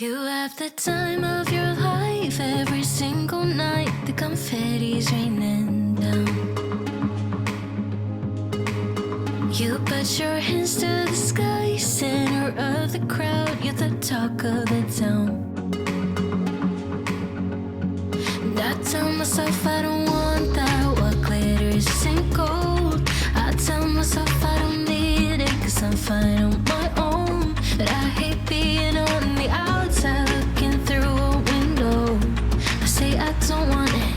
You have the time of your life every single night. The confetti's raining down. You put your hands to the sky, center of the crowd. You're the talk of the town. And I tell myself I don't want that. What glitters isn't gold. I tell myself I don't need it, 'cause I'm fine on my own. But I hate being on the outside looking through a window. I say I don't want it,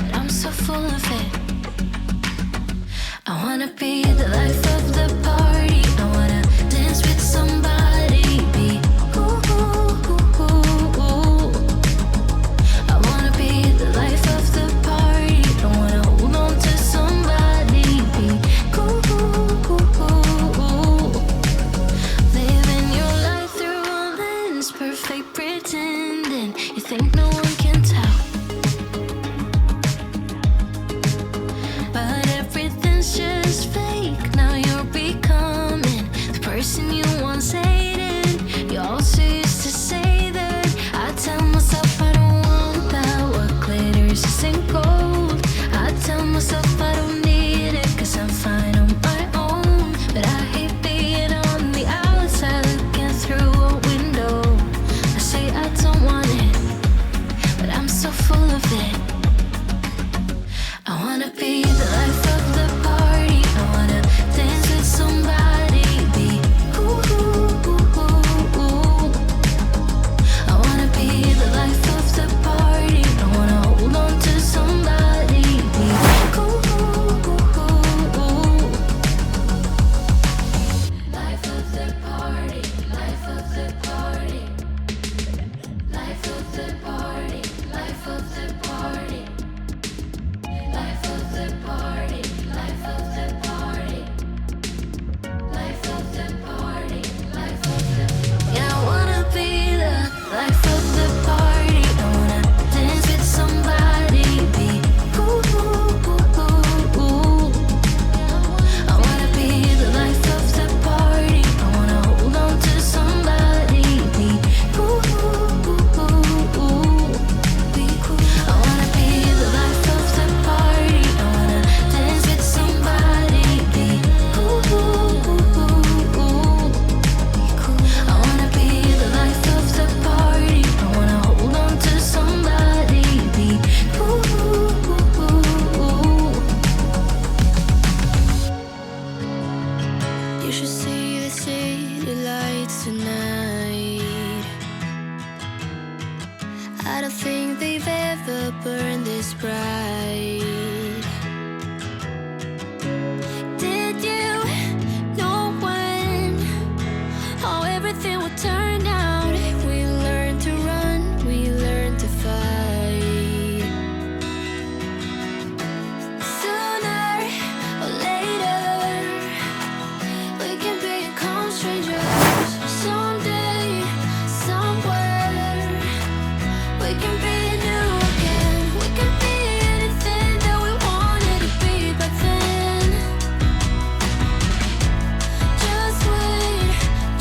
but I'm so full of it. I wanna be the life of the party. I wanna dance with somebody. Be ooh, ooh, ooh, ooh, ooh. I wanna be the life of the party. I wanna hold on to somebody. Be ooh, ooh, ooh, ooh, ooh. Living your life through a lens, perfect pretending. You think no one can tell, but everything's just fake. Now you're becoming the person you once hated. You also used to say that. I tell myself I don't want that. What glitters isn't gold. I tell myself I don't need it, 'cause I'm fine on my own. But I hate being on the outside looking through a window. I say I don't want it, but I'm so full of it. I wanna be the life of the party. I wanna dance with somebody. Be ooh, ooh, ooh, ooh, ooh. I wanna be the life of the party. I wanna hold on to somebody. Be ooh, ooh, ooh, ooh, ooh. Life of the party. Life of the party. Life of the party. Life of the party. Life of the party, life of the party, life of the party, life of the party. Yeah, I wanna be the life of the party. I wanna dance with somebody. Be ooh, ooh, ooh, ooh, ooh. I wanna be the life of the party. I wanna hold on to somebody. Be ooh, ooh, ooh, ooh, ooh. Be cool. I wanna be the life of the party. I wanna dance with somebody. Be ooh, ooh, ooh, ooh, ooh. Be cool. I wanna be the life of the party. I wanna hold on to somebody. Be ooh, ooh, ooh, ooh, ooh. You should see the city lights tonight. I don't think they've ever burned this bright. Did you know when how everything would turn out? We learned to run, we learned to fight. Sooner or later, we can become strangers. Someday, somewhere, we can be new again. We can be anything that we wanted to be back then. Just wait,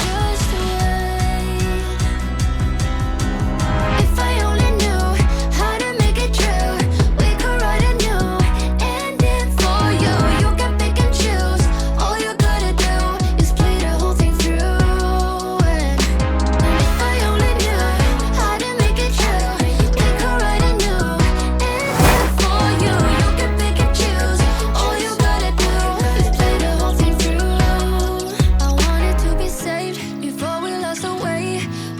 just wait. If I only knew how to make it true, we could write a new ending for you. You can pick and choose. All you gotta do is play the whole thing through. And if I only knew how to make it true, we could write a new ending for you. You can pick and choose. All you gotta do is play the whole thing through. I wanted to be saved before we lost our way.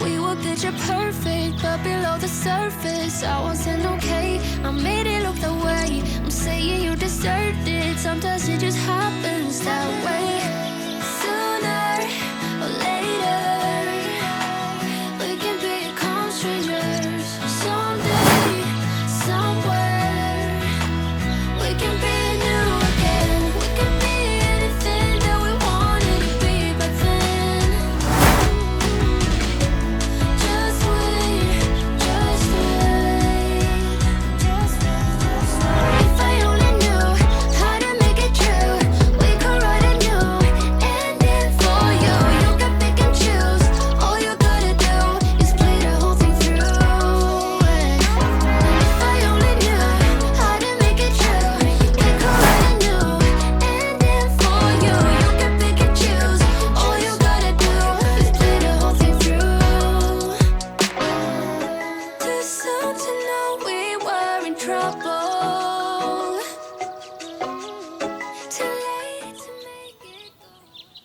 We were picture perfect, but below the surface, I wasn't okay. I made it look that way. I'm saying you deserved it. Sometimes it just happens that way. Sooner or later, we can become strangers. Someday, somewhere, we can be new again. We can be anything that we wanted to be back then. Just wait, just wait. If I only knew how to make it true, we could write a new trouble.